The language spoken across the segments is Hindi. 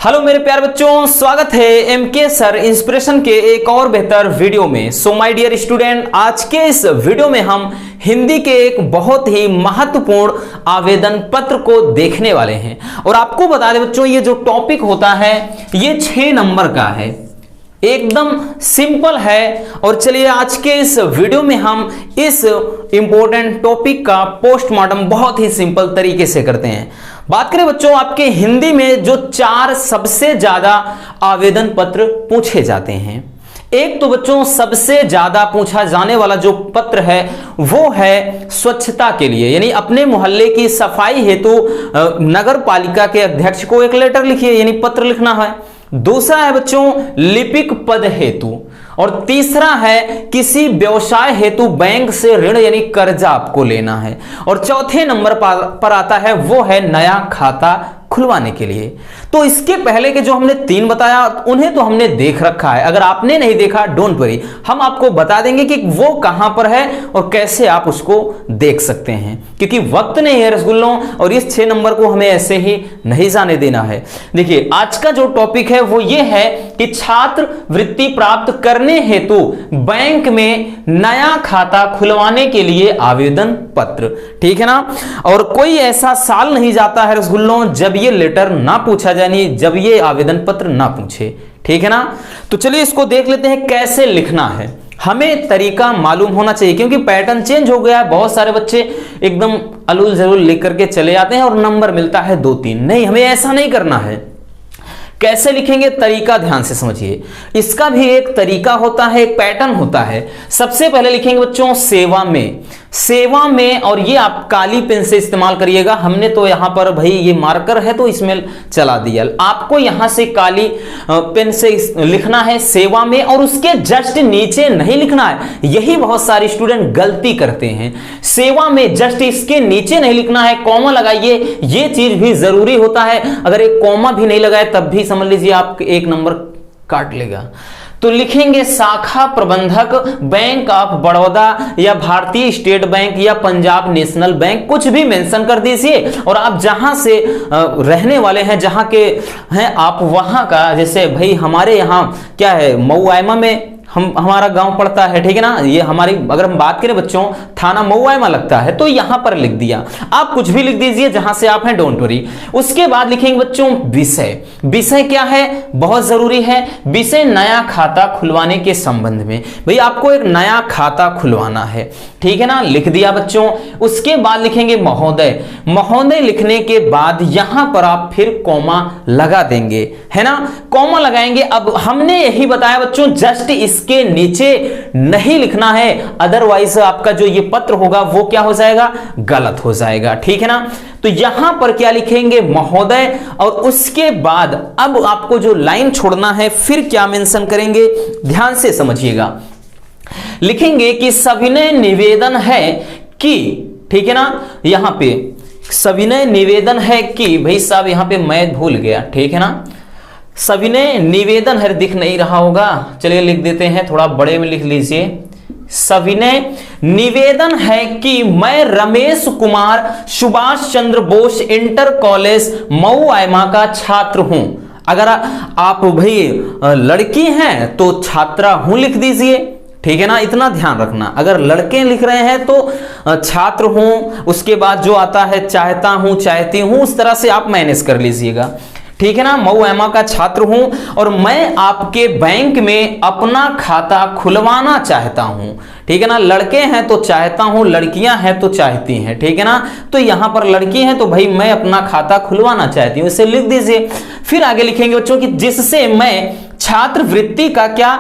हेलो मेरे प्यारे बच्चों, स्वागत है एमके सर इंस्पिरेशन के एक और बेहतर वीडियो में। सो माय डियर स्टूडेंट, आज के इस वीडियो में हम हिंदी के एक बहुत ही महत्वपूर्ण आवेदन पत्र को देखने वाले हैं। और आपको बता दें बच्चों, ये जो टॉपिक होता है ये 6 नंबर का है, एकदम सिंपल है। और चलिए आज के इस वीडियो में हम इस इंपॉर्टेंट टॉपिक का पोस्टमार्टम बहुत ही सिंपल तरीके से करते हैं। बात करें बच्चों, आपके हिंदी में जो 4 सबसे ज्यादा आवेदन पत्र पूछे जाते हैं, एक तो बच्चों सबसे ज्यादा पूछा जाने वाला जो पत्र है वो है स्वच्छता के लिए, यानी अपने मोहल्ले की सफाई हेतु नगर पालिका के अध्यक्ष को एक लेटर लिखिए, यानी पत्र लिखना है। दूसरा है बच्चों लिपिक पद हेतु, और तीसरा है किसी व्यवसाय हेतु बैंक से ऋण यानी कर्जा आपको लेना है। और चौथे नंबर पर आता है वो है नया खाता खुलवाने के लिए। तो इसके पहले के जो हमने 3 बताया उन्हें तो हमने देख रखा है, अगर आपने नहीं देखा डोंट वरी, हम आपको बता देंगे कि वो कहां पर है और कैसे आप उसको देख सकते हैं, क्योंकि वक्त नहीं है रसगुल्लों, और इस 6 नंबर को हमें ऐसे ही नहीं जाने देना है। देखिए आज का जो टॉपिक है वो ये है कि छात्र वृत्ति प्राप्त करने हेतु बैंक में नया खाता खुलवाने के लिए आवेदन पत्र, ठीक है ना। और कोई ऐसा साल नहीं जाता है रसगुल्लों जब ये लेटर ना पूछा जाए, जब ये आवेदन पत्र ना पूछे, ठीक है ना। तो चलिए इसको देख लेते हैं कैसे लिखना है। हमें तरीका मालूम होना चाहिए, क्योंकि पैटर्न चेंज हो गया है। बहुत सारे बच्चे एकदम अलूल जरूल लिख करके चले जाते हैं और नंबर मिलता है 2-3। नहीं, हमें ऐसा नहीं करना है। कैसे लिखेंगे, तरीका ध्यान से समझिए। इसका भी एक तरीका होता है, एक पैटर्न होता है। सबसे पहले लिखेंगे बच्चों सेवा में, सेवा में, और ये आप काली पेन से इस्तेमाल करिएगा। हमने तो यहां पर भाई ये मार्कर है तो इसमें चला दिया, आपको यहां से काली पेन से लिखना है सेवा में, और उसके जस्ट नीचे नहीं लिखना है। यही बहुत सारे स्टूडेंट गलती करते हैं, सेवा में जस्ट इसके नीचे नहीं लिखना है, कॉमा लगाइए। ये चीज भी जरूरी होता है, अगर एक कॉमा भी नहीं लगाए तब भी समझ लीजिए आप 1 नंबर काट लेगा। तो लिखेंगे शाखा प्रबंधक बैंक ऑफ बड़ौदा या भारतीय स्टेट बैंक या पंजाब नेशनल बैंक, कुछ भी मेंशन कर दीजिए। और आप जहां से रहने वाले हैं, जहां के हैं आप वहां का, जैसे भाई हमारे यहाँ क्या है मऊआयमा में हमारा गांव पड़ता है, ठीक है ना। ये हमारी अगर हम बात करें बच्चों थाना मऊआयमा लगता है, तो यहां पर लिख दिया। आप कुछ भी लिख दीजिए जहां से आप हैं, डोंट वरी। उसके बाद लिखेंगे बच्चों विषय। विषय क्या है, बहुत जरूरी है। विषय नया खाता खुलवाने के संबंध में, भाई आपको एक नया खाता खुलवाना है, ठीक है ना, लिख दिया बच्चों। उसके बाद लिखेंगे महोदय। महोदय लिखने के बाद यहां पर आप फिर कॉमा लगा देंगे, है ना, कॉमा लगाएंगे। अब हमने यही बताया बच्चों जस्ट इसके नीचे नहीं लिखना है, अदरवाइज आपका जो ये पत्र होगा वो क्या हो जाएगा, गलत हो जाएगा, ठीक है ना। तो यहां पर क्या लिखेंगे महोदय, और उसके बाद अब आपको जो लाइन छोड़ना है फिर क्या मेंशन करेंगे, ध्यान से समझिएगा। लिखेंगे कि सविनय निवेदन है कि, ठीक है ना, यहां पे सविनय निवेदन है कि, भाई साहब यहां पे मैं भूल गया, ठीक है ना, सविनय निवेदन है, दिख नहीं रहा होगा, चलिए लिख देते हैं, थोड़ा बड़े में लिख लीजिए। सविनय निवेदन है कि मैं रमेश कुमार सुभाष चंद्र बोस इंटर कॉलेज मऊआयमा का छात्र हूं। अगर आप भाई लड़की हैं तो छात्रा हूं लिख दीजिए, ठीक है ना, इतना ध्यान रखना। अगर लड़के लिख रहे हैं तो छात्र हूं, उसके बाद जो आता है चाहता हूं, चाहती हूं, उस तरह से आप मैनेज कर लीजिएगा, ठीक है ना। मऊआयमा का छात्र हूं और मैं आपके बैंक में अपना खाता खुलवाना चाहता हूं, ठीक है ना। लड़के हैं तो चाहता हूं, लड़कियां हैं तो चाहती हैं, ठीक है ना। तो यहां पर लड़की हैं तो भाई मैं अपना खाता खुलवाना चाहती हूं, इसे लिख दीजिए। फिर आगे लिखेंगे बच्चों कि जिससे मैं छात्रवृत्ति का क्या,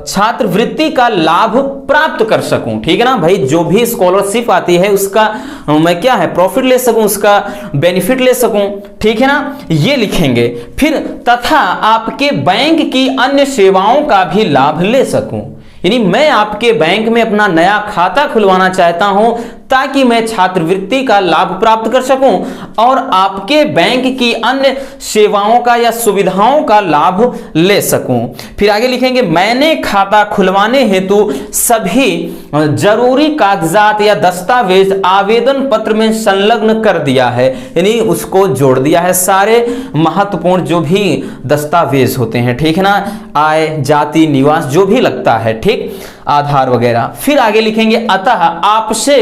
छात्रवृत्ति का लाभ प्राप्त कर सकूं, ठीक है ना। भाई जो भी स्कॉलरशिप आती है उसका मैं क्या है प्रॉफिट ले सकूं, उसका बेनिफिट ले सकूं, ठीक है ना, ये लिखेंगे। फिर तथा आपके बैंक की अन्य सेवाओं का भी लाभ ले सकूं, यानी मैं आपके बैंक में अपना नया खाता खुलवाना चाहता हूं ताकि मैं छात्रवृत्ति का लाभ प्राप्त कर सकूं और आपके बैंक की अन्य सेवाओं का या सुविधाओं का लाभ ले सकूं। फिर आगे लिखेंगे मैंने खाता खुलवाने हेतु सभी जरूरी कागजात या दस्तावेज आवेदन पत्र में संलग्न कर दिया है, यानी उसको जोड़ दिया है, सारे महत्वपूर्ण जो भी दस्तावेज होते हैं, ठीक है ना, आय, जाति, निवास जो भी लगता है, ठीक, आधार वगैरह। फिर आगे लिखेंगे अतः आपसे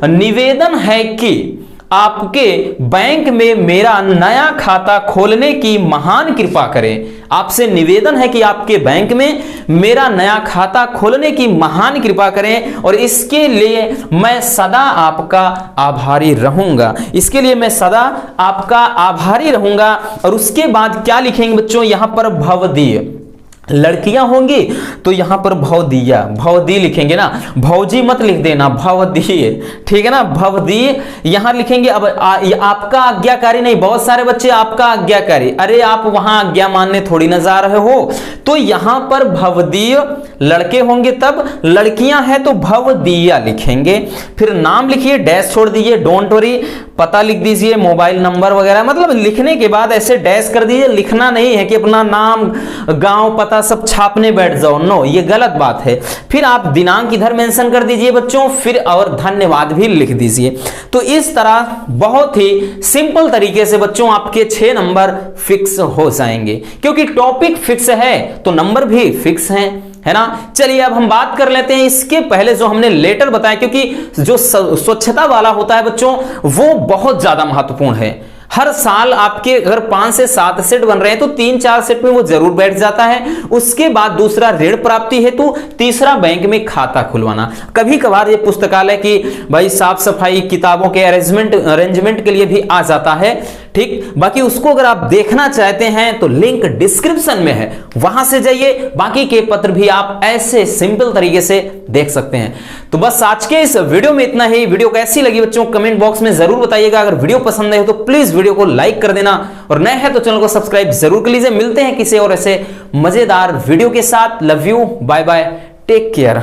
निवेदन है कि आपके बैंक में मेरा नया खाता खोलने की महान कृपा करें। आपसे निवेदन है कि आपके बैंक में मेरा नया खाता खोलने की महान कृपा करें और इसके लिए मैं सदा आपका आभारी रहूंगा। इसके लिए मैं सदा आपका आभारी रहूंगा। और उसके बाद क्या लिखेंगे बच्चों, यहां पर भवदीय, लड़कियां होंगी तो यहां पर भवदीया, भवदी लिखेंगे ना, भौजी मत लिख देना, भवदीय, ठीक है ना, भवदीय यहां लिखेंगे। अब आपका आज्ञाकारी नहीं, बहुत सारे बच्चे आपका आज्ञाकारी, अरे आप वहां आज्ञा मानने थोड़ी ना जा रहे हो, तो यहां पर भवदीय लड़के होंगे, तब लड़कियां हैं तो भवदीया लिखेंगे। फिर नाम लिखिए, डैश छोड़ दीजिए, डोंट वरी, पता लिख दीजिए, मोबाइल नंबर वगैरह, मतलब लिखने के बाद ऐसे डैश कर दीजिए, लिखना नहीं है कि अपना नाम, गांव, पता सब छापने बैठ जाओ, नो, ये गलत बात है। फिर आप दिनांक इधर मेंशन कर दीजिए बच्चों, फिर और धन्यवाद भी लिख दीजिए। तो इस तरह बहुत ही सिंपल तरीके से बच्चों आपके 6 नंबर फिक्स हो जाएंगे, क्योंकि टॉपिक फिक्स है तो नंबर भी फिक्स हैं, है ना। चलिए अब हम बात कर लेते हैं इसके पहले जो हमने लेटर बताया, क्योंकि जो स्वच्छता वाला होता है बच्चों वो बहुत ज्यादा महत्वपूर्ण है। हर साल आपके अगर 5 से 7 सेट बन रहे हैं तो 3-4 सेट में वो जरूर बैठ जाता है। उसके बाद दूसरा ऋण प्राप्ति हेतु, तीसरा बैंक में खाता खुलवाना। कभी कभार ये पुस्तकालय की भाई साफ सफाई, किताबों के अरेंजमेंट के लिए भी आ जाता है, ठीक। बाकी उसको अगर आप देखना चाहते हैं तो लिंक डिस्क्रिप्शन में है, वहां से जाइए, बाकी के पत्र भी आप ऐसे सिंपल तरीके से देख सकते हैं। तो बस आज के इस वीडियो में इतना ही। वीडियो कैसी लगी बच्चों कमेंट बॉक्स में जरूर बताइएगा। अगर वीडियो पसंद आए तो प्लीज वीडियो को लाइक कर देना और नए हैं तो चैनल को सब्सक्राइब जरूर कर लीजिए। मिलते हैं किसी और ऐसे मजेदार वीडियो के साथ। Love you, bye bye, take care.